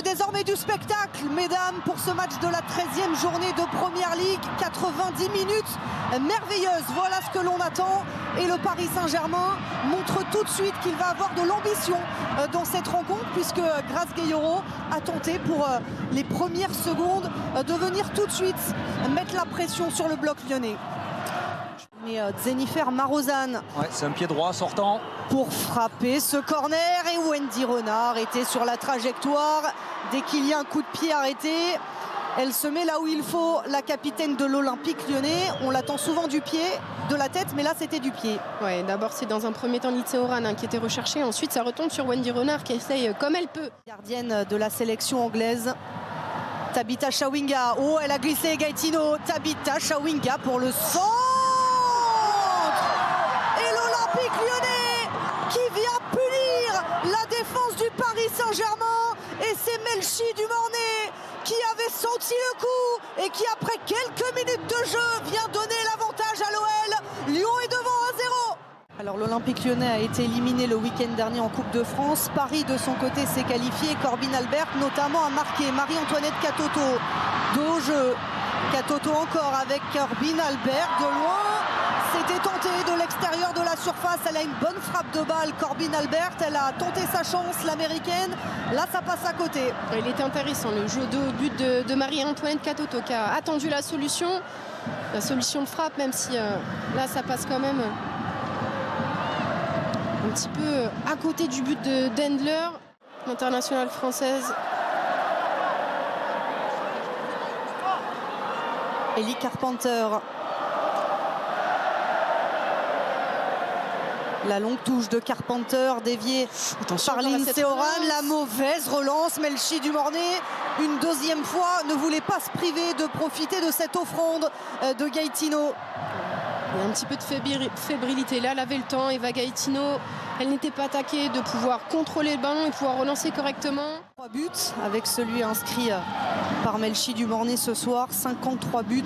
désormais du spectacle, mesdames, pour ce match de la 13e journée de Première Ligue. 90 minutes merveilleuses, voilà ce que l'on attend. Et le Paris Saint-Germain montre tout de suite qu'il va avoir de l'ambition dans cette rencontre, puisque Grace Gayoro a tenté pour les premières secondes de venir tout de suite mettre la pression sur le bloc lyonnais. Mais Jennifer Marozan, ouais, c'est un pied droit sortant pour frapper ce corner, et Wendy Renard était sur la trajectoire. Dès qu'il y a un coup de pied arrêté, elle se met là où il faut, la capitaine de l'Olympique Lyonnais. On l'attend souvent du pied, de la tête, mais là c'était du pied. Ouais, d'abord c'est dans un premier temps Lindsey Horan qui était recherchée, ensuite ça retombe sur Wendy Renard qui essaye comme elle peut. Gardienne de la sélection anglaise, Tabitha Chawinga. Oh, elle a glissé Gaetino. Tabitha Chawinga pour le centre. Et l'Olympique Lyonnais qui vient punir la défense du Paris Saint-Germain. Et c'est Melchi Dumornay qui avait senti le coup et qui, après quelques minutes de jeu, vient donner l'avantage à l'OL. Lyon est devant 1-0. Alors l'Olympique Lyonnais a été éliminé le week-end dernier en Coupe de France. Paris de son côté s'est qualifié. Corbin Albert notamment a marqué. Marie-Antoinette Katoto de haut jeu. Katoto encore avec Corbin Albert de loin. C'était tenté de l'extérieur de la surface. Elle a une bonne frappe de balle, Corbin Albert. Elle a tenté sa chance, l'américaine. Là, ça passe à côté. Il était intéressant le jeu de but de Marie-Antoinette Katoto qui a attendu la solution de frappe, même si là, ça passe quand même un petit peu à côté du but de Dendler, l'internationale française. Ellie Carpenter. La longue touche de Carpenter déviée par Lindsey Horan. La mauvaise relance. Melchi Dumornay, une deuxième fois, ne voulait pas se priver de profiter de cette offrande de Gaetino. Il y a un petit peu de fébrilité là, elle avait le temps. Eva Gaetino, elle n'était pas attaquée, de pouvoir contrôler le ballon et pouvoir relancer correctement. 3 buts avec celui inscrit par Melchi Dumornay ce soir. 53 buts.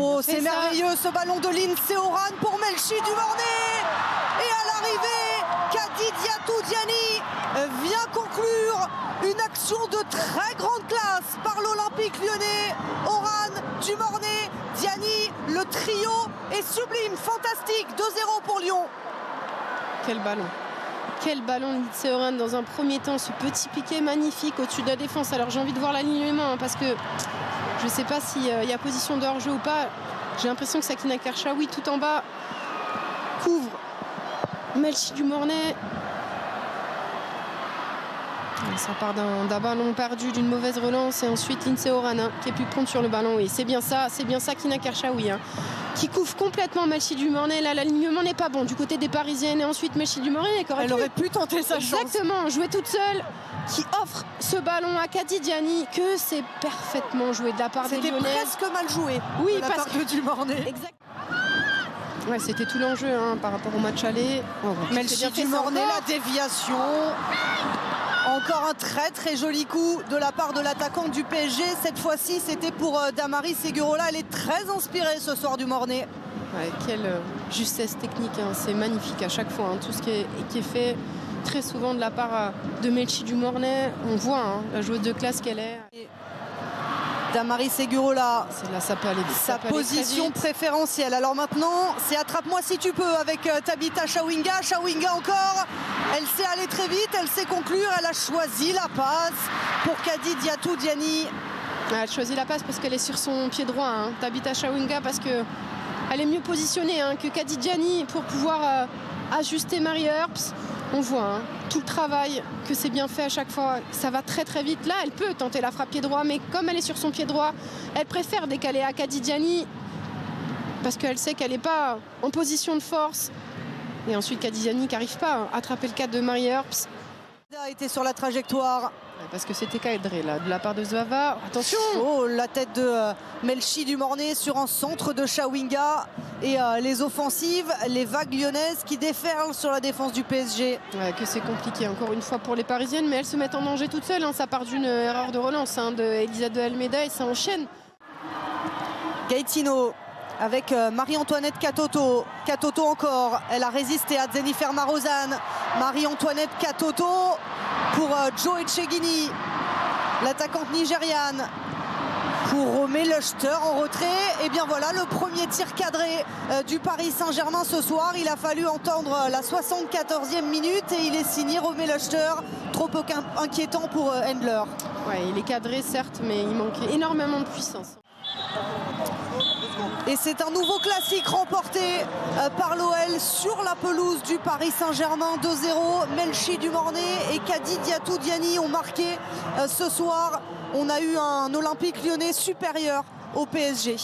Oh, c'est merveilleux ce ballon de Lindsey Horan pour Melchi Dumornay. Et à l'arrivée, Kadi Diatou-Diani vient conclure une action de très grande classe par l'Olympique Lyonnais. Horan, Dumornay, Diani, le trio est sublime, fantastique. 2-0 pour Lyon. Quel ballon. Quel ballon Lindsey Horan dans un premier temps, ce petit piqué magnifique au-dessus de la défense. Alors j'ai envie de voir l'alignement parce que je ne sais pas s'il y a position de hors-jeu ou pas. J'ai l'impression que Sakina Karchaoui tout en bas couvre Melchi Dumornay. Ça part d'un ballon perdu, d'une mauvaise relance, et ensuite Lindsey Horan qui est plus prompte sur le ballon. Oui, c'est bien ça, Sakina Karchaoui qui couvre complètement Melchi Dumornay. Là, l'alignement n'est pas bon du côté des Parisiennes, et ensuite Melchi Dumornay elle aurait pu tenter sa chance. Exactement, jouer toute seule, qui offre ce ballon à Kadi Diani, que c'est parfaitement joué de la part des Lyonnaises. C'était presque mal joué de la part de Dumornay. Exact. Ouais, c'était tout l'enjeu par rapport au match aller. Melchi Dumornay, la déviation. Encore un très très joli coup de la part de l'attaquante du PSG. Cette fois-ci, c'était pour Damaris Segurola. Elle est très inspirée ce soir, Dumornay. Ouais, quelle justesse technique, c'est magnifique à chaque fois. Tout ce qui est fait très souvent de la part de Melchi Dumornay. On voit la joueuse de classe qu'elle est. Damaris Segurola, c'est là, ça peut aller vite. Sa position préférentielle. Alors maintenant, c'est attrape-moi si tu peux avec Tabitha Chawinga. Chawinga encore. Elle sait aller très vite, elle sait conclure. Elle a choisi la passe pour Kadi Diatou-Diani. Elle choisit la passe parce qu'elle est sur son pied droit. Tabitha Chawinga, parce qu'elle est mieux positionnée que Kadi Diani pour pouvoir ajuster Marie Earps. On voit tout le travail, que c'est bien fait à chaque fois. Ça va très très vite. Là, elle peut tenter la frappe pied droit, mais comme elle est sur son pied droit, elle préfère décaler à Kadi Diani parce qu'elle sait qu'elle n'est pas en position de force. Et ensuite, Kadi Diani qui n'arrive pas à attraper le cadre de Marie Earps. A été sur la trajectoire. Parce que c'était cadré là, de la part de Zvava. Attention! Oh, la tête de Melchi Dumornay sur un centre de Chawinga. Et les offensives, les vagues lyonnaises qui déferlent sur la défense du PSG. Ouais, que c'est compliqué encore une fois pour les Parisiennes, mais elles se mettent en danger toutes seules. Ça part d'une erreur de relance de Elisa de Almeida et ça enchaîne. Gaetino avec Marie-Antoinette Katoto. Katoto encore, elle a résisté à Jennifer Marozan. Marie-Antoinette Katoto pour Joe Echegini, l'attaquante nigériane. Pour Romé Luchter en retrait. Et bien voilà le premier tir cadré du Paris Saint-Germain ce soir. Il a fallu entendre la 74e minute et il est signé Romé Luchter. Trop inquiétant pour Hendler. Ouais, il est cadré certes, mais il manquait énormément de puissance. Et c'est un nouveau classique remporté par l'OL sur la pelouse du Paris Saint-Germain. 2-0. Melchi Dumornay et Kadi Diatou Diani ont marqué ce soir. On a eu un Olympique Lyonnais supérieur au PSG.